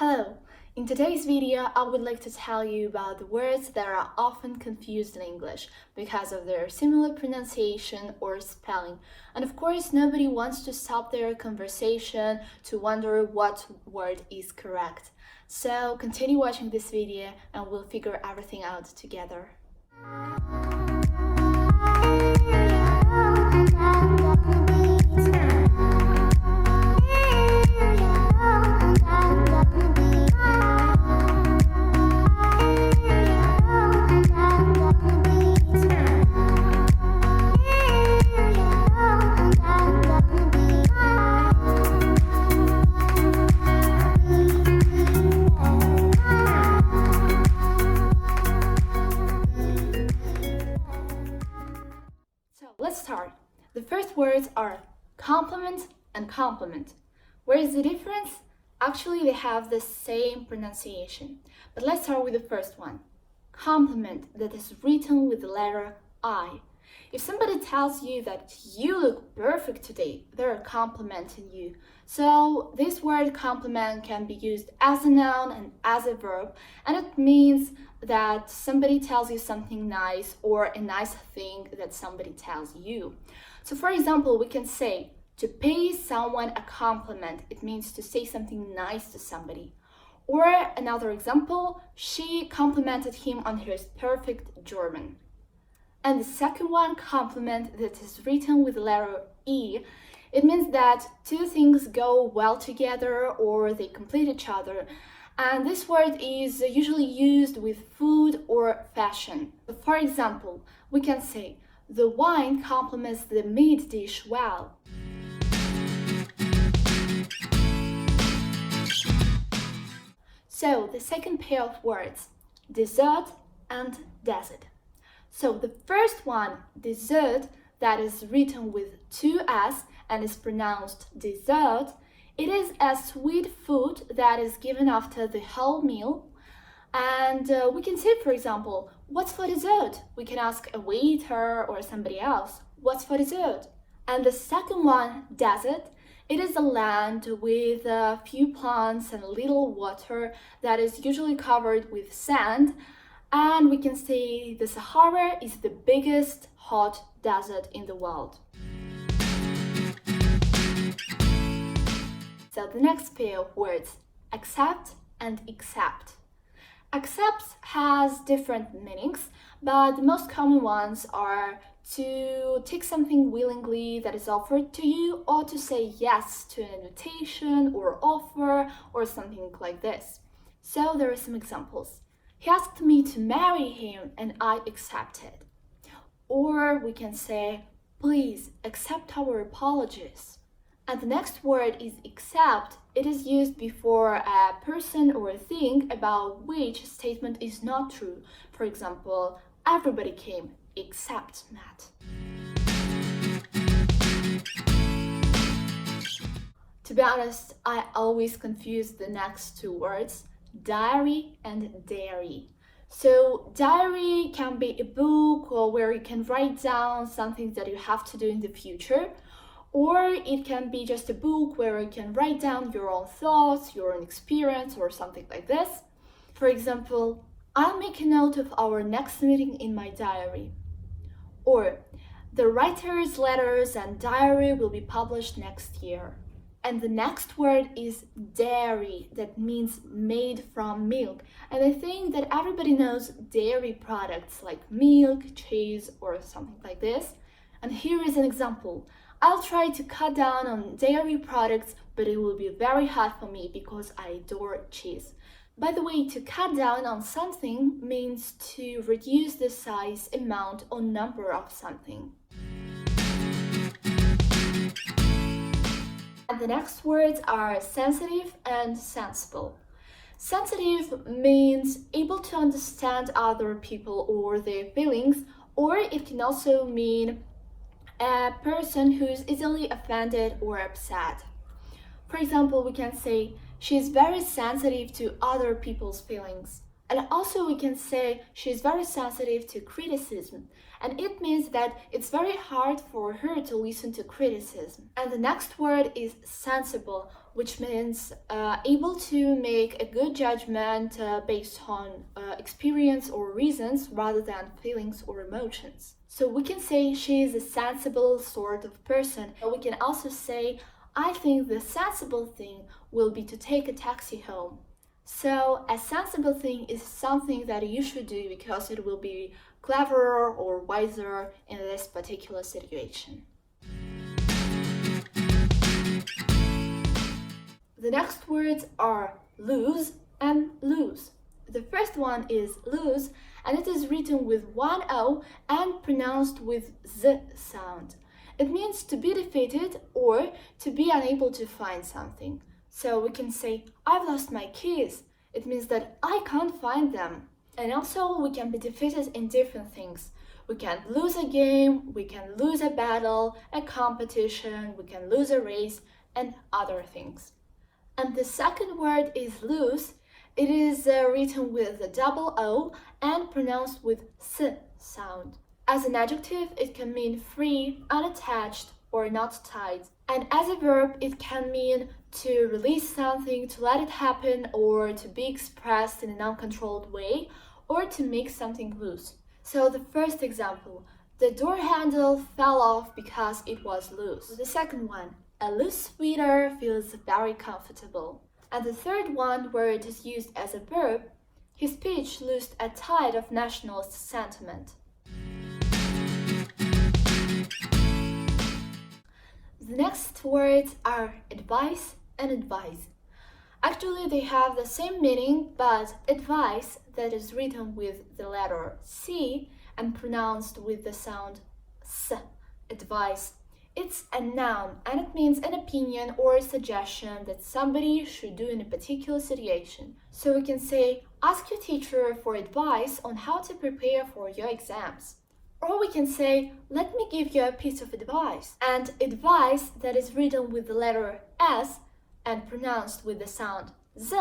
Hello! In today's video, I would like to tell you about the words that are often confused in English because of their similar pronunciation or spelling. And of course, nobody wants to stop their conversation to wonder what word is correct. So continue watching this video and we'll figure everything out together. Let's start. The first words are compliment and compliment. Where is the difference? Actually, they have the same pronunciation. But let's start with the first one. Compliment, that is written with the letter I. If somebody tells you that you look perfect today, they're complimenting you. So this word compliment can be used as a noun and as a verb, and it means that somebody tells you something nice or a nice thing that somebody tells you. So for example, we can say to pay someone a compliment. It means to say something nice to somebody. Or another example, she complimented him on his perfect German. And the second one, compliment, that is written with the letter E. It means that two things go well together or they complete each other. And this word is usually used with food or fashion. For example, we can say, the wine complements the meat dish well. So, the second pair of words, dessert and desert. So, the first one, dessert, that is written with two S and is pronounced dessert. It is a sweet food that is given after the whole meal. And we can say, for example, what's for dessert? We can ask a waiter or somebody else, what's for dessert? And the second one, desert, it is a land with a few plants and a little water that is usually covered with sand. And we can say the Sahara is the biggest hot desert in the world. So the next pair of words, accept and accept. Accept has different meanings, but the most common ones are to take something willingly that is offered to you, or to say yes to an invitation or offer or something like this. So there are some examples. He asked me to marry him and I accepted. Or we can say, please accept our apologies. And the next word is accept. It is used before a person or a thing about which a statement is not true. For example, everybody came except Matt. To be honest, I always confuse the next two words, diary and dairy. So diary can be a book or where you can write down something that you have to do in the future. Or it can be just a book where you can write down your own thoughts, your own experience, or something like this. For example, I'll make a note of our next meeting in my diary. Or, the writer's letters and diary will be published next year. And the next word is dairy, that means made from milk. And I think that everybody knows dairy products like milk, cheese, or something like this. And here is an example. I'll try to cut down on dairy products, but it will be very hard for me because I adore cheese. By the way, to cut down on something means to reduce the size, amount, or number of something. And the next words are sensitive and sensible. Sensitive means able to understand other people or their feelings, or it can also mean a person who is easily offended or upset. For example, we can say, she is very sensitive to other people's feelings. And also we can say she is very sensitive to criticism, and it means that it's very hard for her to listen to criticism. And the next word is sensible, which means able to make a good judgment based on experience or reasons rather than feelings or emotions. So we can say she is a sensible sort of person. But we can also say, I think the sensible thing will be to take a taxi home. So a sensible thing is something that you should do because it will be cleverer or wiser in this particular situation. The next words are lose and lose. The first one is lose, and it is written with one O and pronounced with Z sound. It means to be defeated or to be unable to find something. So we can say, I've lost my keys. It means that I can't find them. And also we can be defeated in different things. We can lose a game, we can lose a battle, a competition, we can lose a race, and other things. And the second word is lose. It is written with a double O and pronounced with S sound. As an adjective, it can mean free, unattached, or not tied. And as a verb, it can mean to release something, to let it happen, or to be expressed in an uncontrolled way, or to make something loose. So the first example, the door handle fell off because it was loose. The second one, a loose sweater feels very comfortable. And the third one, where it is used as a verb, his speech loosed a tide of nationalist sentiment. The next words are advice and advise. Actually, they have the same meaning, but advice, that is written with the letter C and pronounced with the sound S, advice. It's a noun and it means an opinion or a suggestion that somebody should do in a particular situation. So we can say, ask your teacher for advice on how to prepare for your exams. Or we can say, let me give you a piece of advice. And advice, that is written with the letter S and pronounced with the sound Z,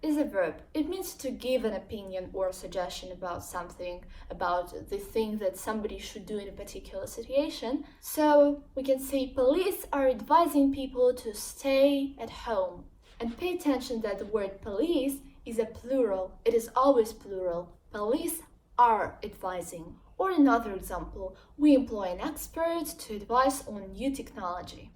is a verb. It means to give an opinion or suggestion about something, about the thing that somebody should do in a particular situation. So we can say police are advising people to stay at home. And pay attention that the word police is a plural. It is always plural. Police are advising. Or another example, we employ an expert to advise on new technology.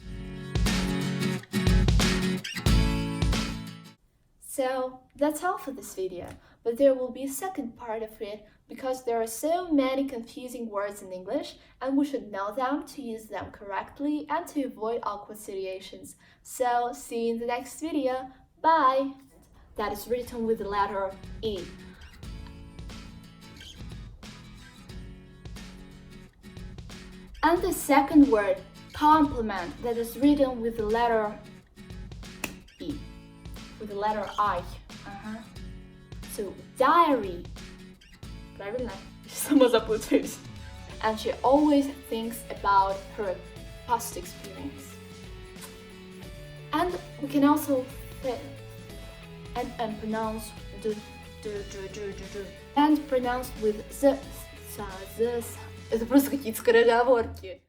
So that's all for this video, but there will be a second part of it because there are so many confusing words in English and we should know them to use them correctly and to avoid awkward situations. So see you in the next video. Bye! That is written with the letter E. And the second word, compliment, that is written with the letter E. With the letter I. So, diary. Правильно? Сама запутаюсь. And she always thinks about her past experience. And we can also and pronounce and pronounce with the. Это просто какие-то скороговорки.